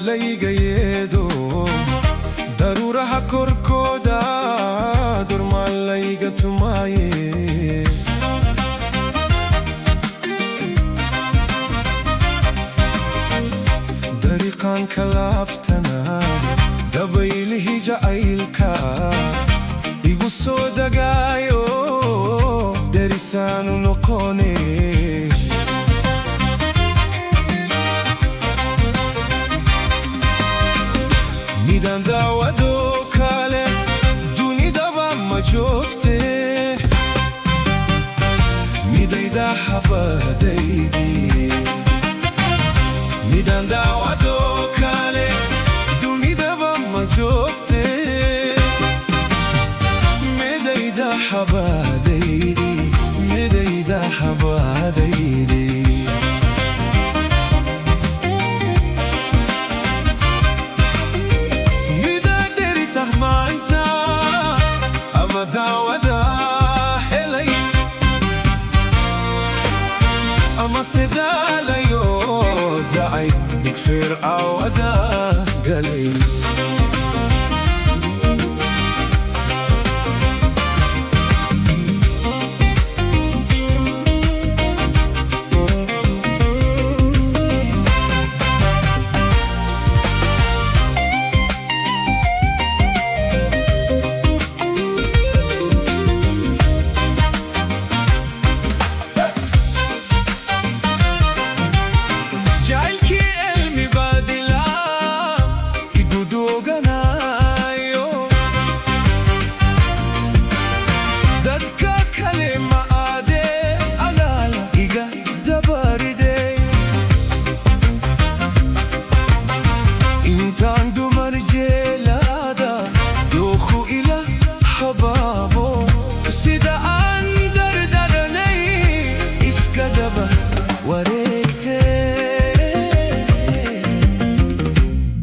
laigayedo darura hakorkoda durmal laigatumaye dariqan kalabtana dabaylihi jacaylka igu soo dagaayo derisaanu noqone midaan daawado kale dunidaba ma joogte midayda habadaydi midaan daawado kale dunidaba ma joogte midayda habadaydi midayda habadaydi ama sedalayo dacay digfir awada galay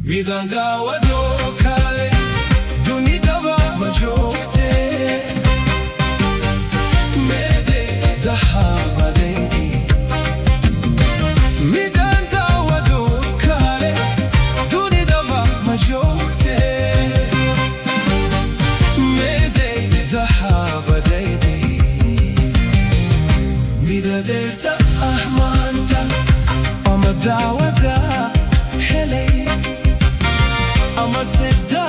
midaan daawado kale dunidaba ma joogte midayda habadaydi midaan daawado kale dunidaba ma joogte midayda habadaydi midadeerta maanta ama daawada helay ama sedda